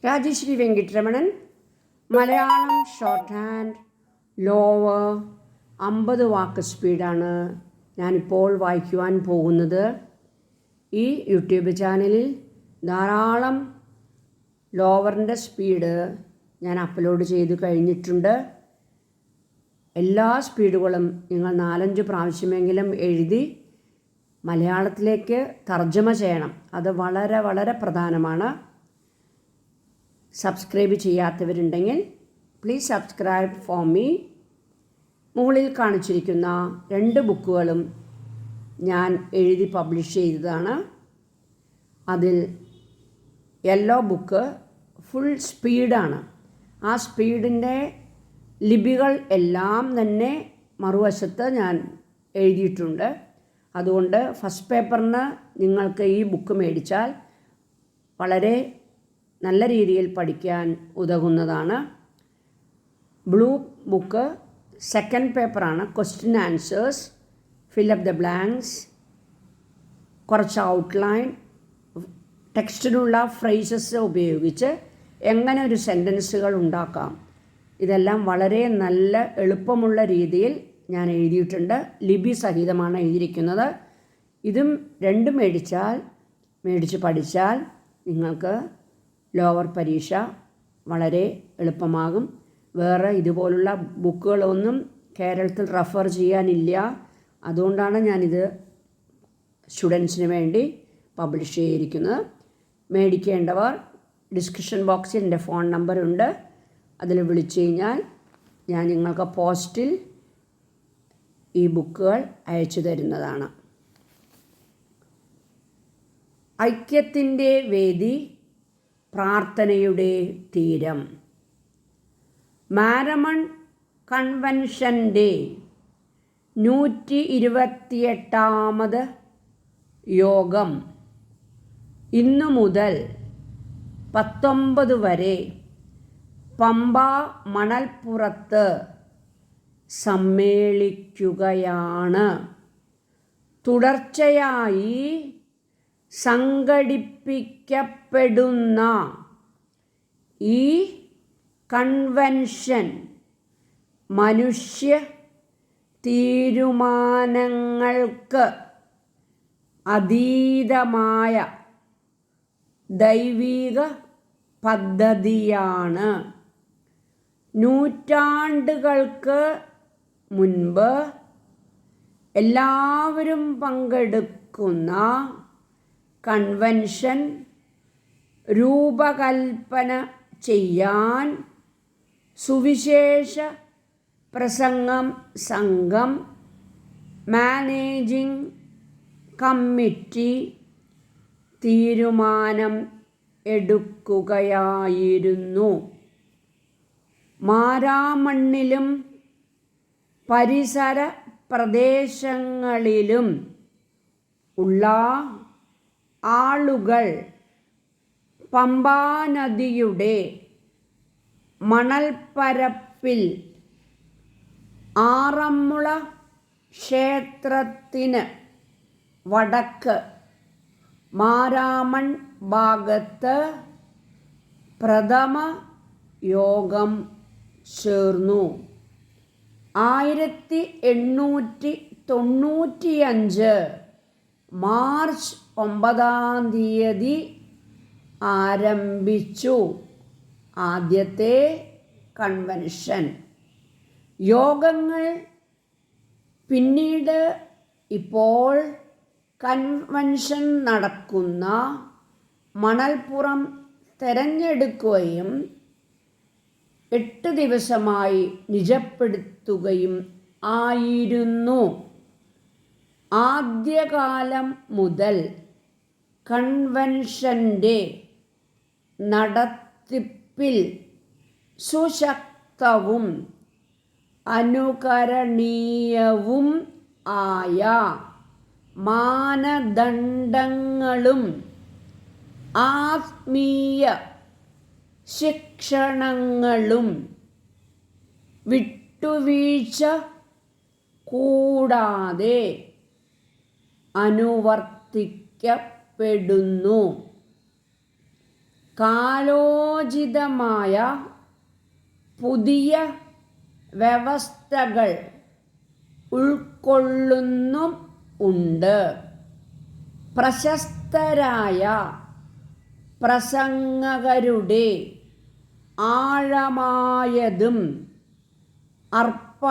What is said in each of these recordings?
Rajeswary Venkitaramanan, Malayalam Shorthand, lower 50 വാക്ക് സ്പീഡാണ് ഞാനിപ്പോൾ വായിക്കുവാൻ പോകുന്നത്. ഈ യൂട്യൂബ് ചാനലിൽ ധാരാളം ലോവറിൻ്റെ സ്പീഡ് ഞാൻ അപ്ലോഡ് ചെയ്ത് കഴിഞ്ഞിട്ടുണ്ട്. എല്ലാ സ്പീഡുകളും നിങ്ങൾ 4-5 പ്രാവശ്യമെങ്കിലും എഴുതി മലയാളത്തിലേക്ക് തർജ്ജമ ചെയ്യണം. അത് വളരെ വളരെ പ്രധാനമാണ്. സബ്സ്ക്രൈബ് ചെയ്യാത്തവരുണ്ടെങ്കിൽ പ്ലീസ് സബ്സ്ക്രൈബ് ഫോർ മീ. മുകളിൽ കാണിച്ചിരിക്കുന്ന 2 ബുക്കുകളും ഞാൻ എഴുതി പബ്ലിഷ് ചെയ്തതാണ്. അതിൽ യെല്ലോ ബുക്ക് ഫുൾ സ്പീഡാണ്. ആ സ്പീഡിൻ്റെ ലിപികൾ എല്ലാം തന്നെ മറുവശത്ത് ഞാൻ എഴുതിയിട്ടുണ്ട്. അതുകൊണ്ട് ഫസ്റ്റ് പേപ്പറിന് നിങ്ങൾക്ക് ഈ ബുക്ക് മേടിച്ചാൽ വളരെ നല്ല രീതിയിൽ പഠിക്കാൻ ഉതകുന്നതാണ്. ബ്ലൂ ബുക്ക് സെക്കൻഡ് പേപ്പറാണ്. Question answers, fill up the blanks, കുറച്ച് ഔട്ട്ലൈൻ, ടെക്സ്റ്റിലുള്ള ഫ്രേസസ് ഉപയോഗിച്ച് എങ്ങനെ ഒരു സെൻറ്റൻസുകൾ ഉണ്ടാക്കാം, ഇതെല്ലാം വളരെ നല്ല എളുപ്പമുള്ള രീതിയിൽ ഞാൻ എഴുതിയിട്ടുണ്ട്. ലിപി സഹിതമാണ് എഴുതിയിരിക്കുന്നത്. ഇതും രണ്ടും മേടിച്ച് പഠിച്ചാൽ നിങ്ങൾക്ക് ലോവർ പരീക്ഷ വളരെ എളുപ്പമാകും. വേറെ ഇതുപോലുള്ള ബുക്കുകളൊന്നും കേരളത്തിൽ റെഫർ ചെയ്യാനില്ല. അതുകൊണ്ടാണ് ഞാനിത് സ്റ്റുഡൻസിന് വേണ്ടി പബ്ലിഷ് ചെയ്തിരിക്കുന്നത്. മേടിക്കേണ്ടവർ ഡിസ്ക്രിപ്ഷൻ ബോക്സിൽ എൻ്റെ ഫോൺ നമ്പറുണ്ട്. അതിൽ വിളിച്ചു കഴിഞ്ഞാൽ ഞാൻ നിങ്ങൾക്ക് പോസ്റ്റിൽ ഈ ബുക്കുകൾ അയച്ചു തരുന്നതാണ്. ഐക്യത്തിൻ്റെ വേദി, പ്രാർത്ഥനയുടെ തീരം. മാരമൺ കൺവെൻഷൻ്റെ 128ാമത് യോഗം ഇന്നു മുതൽ 19 വരെ പമ്പ മണൽപ്പുറത്ത് സമ്മേളിക്കുകയാണ്. തുടർച്ചയായി സംഘടിപ്പിക്കപ്പെടുന്ന ഈ കൺവെൻഷൻ മനുഷ്യ തീരുമാനങ്ങൾക്ക് അതീതമായ ദൈവിക പദ്ധതിയാണ്. നൂറ്റാണ്ടുകൾക്ക് മുൻപ് എല്ലാവരും പങ്കെടുക്കുന്ന കൺവെൻഷൻ രൂപകൽപ്പന ചെയ്യാൻ സുവിശേഷ പ്രസംഗം സംഘം മാനേജിംഗ് കമ്മിറ്റി തീരുമാനം എടുക്കുകയായിരുന്നു. മാരാമണ്ണിലും പരിസര പ്രദേശങ്ങളിലും ഉള്ള ആളുകൾ പമ്പാനദിയുടെ മണൽപ്പരപ്പിൽ ആറന്മുള ക്ഷേത്രത്തിന് വടക്ക് മാരാമൺ ഭാഗത്ത് പ്രഥമ യോഗം ചേർന്നു. 1895 മാർച്ച് 9 ആരംഭിച്ചു ആദ്യത്തെ കൺവെൻഷൻ. യോഗങ്ങൾ പിന്നീട് ഇപ്പോൾ കൺവെൻഷൻ നടക്കുന്ന മണൽപ്പുറം തിരഞ്ഞെടുക്കുകയും 8 ദിവസമായി നിജപ്പെടുത്തുകയും ആയിരുന്നു. ആദ്യകാലം മുതൽ കൺവെൻഷൻ്റെ നടത്തിപ്പിൽ സുശക്തവും അനുകരണീയവും ആയ മാനദണ്ഡങ്ങളും ആത്മീയ ശിക്ഷണങ്ങളും വിട്ടുവീഴ്ച കൂടാതെ അനുവർത്തിക്കപ്പെടുന്നു. കാലോചിതമായ പുതിയ വ്യവസ്ഥകൾ ഉൾക്കൊള്ളുന്നും ഉണ്ട്. പ്രശസ്തരായ പ്രസംഗകരുടെ ആഴമായതും അർപ്പണത്തോടുമുള്ള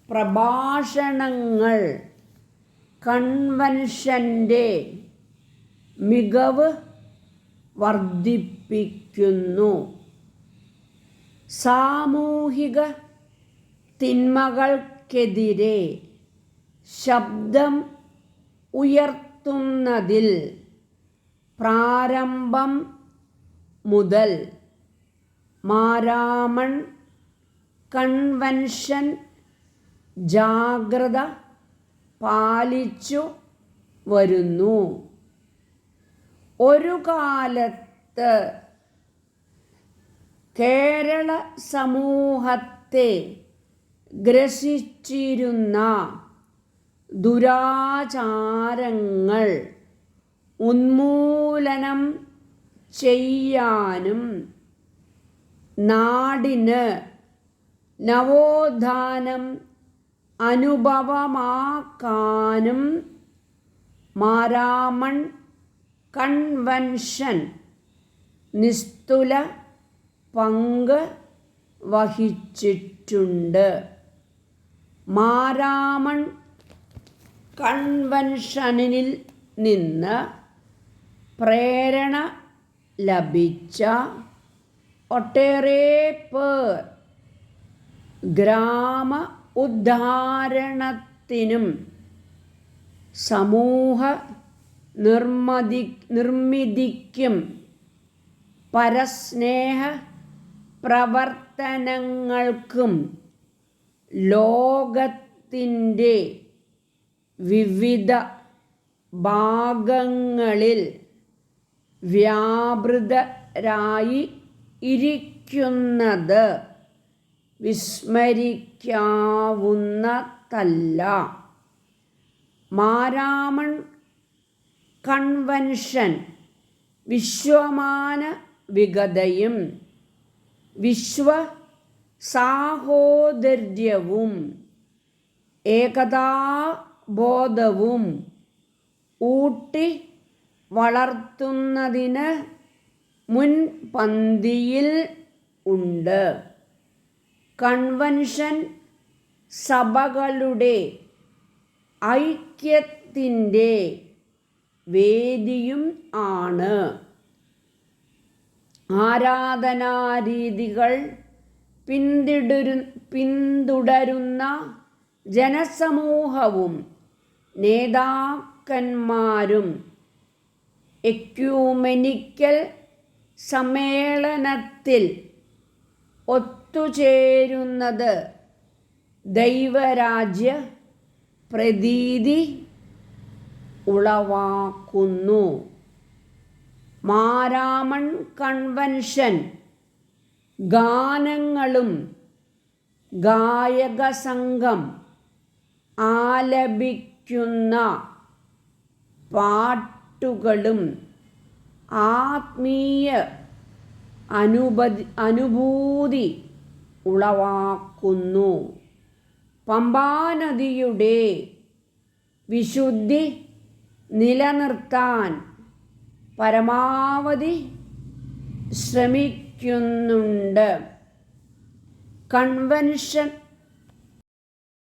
പ്രഭാഷണങ്ങൾ കൺവെൻഷൻ്റെ മികവ് വർദ്ധിപ്പിക്കുന്നു. സാമൂഹിക തിന്മകൾക്കെതിരെ ശബ്ദം ഉയർത്തുന്നതിൽ പ്രാരംഭം മുതൽ മാരാമൺ കൺവെൻഷൻ ജാഗ്രത പാലിച്ചു വരുന്നു. ഒരു കാലത്ത് കേരള സമൂഹത്തെ ഗ്രസിച്ചിരുന്ന ദുരാചാരങ്ങൾ ഉന്മൂലനം ചെയ്യാനും നാടിന് നവോത്ഥാനം അനുഭവമാക്കാനും മാരാമൺ കൺവെൻഷൻ നിസ്തുല പങ്ക് വഹിച്ചിട്ടുണ്ട്. മാരാമൺ കൺവെൻഷനിൽ നിന്ന് പ്രേരണ ലഭിച്ച ഒട്ടേറെ പേർ ഗ്രാമ ഉദ്ധാരണത്തിനും സമൂഹ നിർമ്മിതിക്കും പരസ്നേഹ പ്രവർത്തനങ്ങൾക്കും ലോകത്തിൻ്റെ വിവിധ ഭാഗങ്ങളിൽ വ്യാപൃതരായി ഇരിക്കുന്നത് വിസ്മരിക്കാവുന്നതല്ല. മാരാമൺ കൺവെൻഷൻ വിശ്വമാനവികതയും വിശ്വസാഹോദര്യവും ഏകതാബോധവും ഊട്ടി വളർത്തുന്നതിന് മുൻപന്തിയിൽ ഉണ്ട്. കൺവെൻഷൻ സഭകളുടെ ഐക്യത്തിൻ്റെ വേദിയും ആണ്. ആരാധനാരീതികൾ പിന്തുടരുന്ന ജനസമൂഹവും നേതാക്കന്മാരും എക്യൂമെനിക്കൽ സമ്മേളനത്തിൽ ഒത്തുചേരുന്നത് ദൈവരാജ്യ പ്രതീതി ഉളവാക്കുന്നു. മാരാമൺ കൺവെൻഷൻ ഗാനങ്ങളും ഗായക സംഘം ആലപിക്കുന്ന പാട്ടുകളും ആത്മീയ അനുഭൂതി ഉളവാക്കുന്നു. പമ്പാനദിയുടെ വിശുദ്ധി നിലനിർത്താൻ പരമാവധി ശ്രമിക്കുന്നുണ്ട്. കൺവെൻഷൻ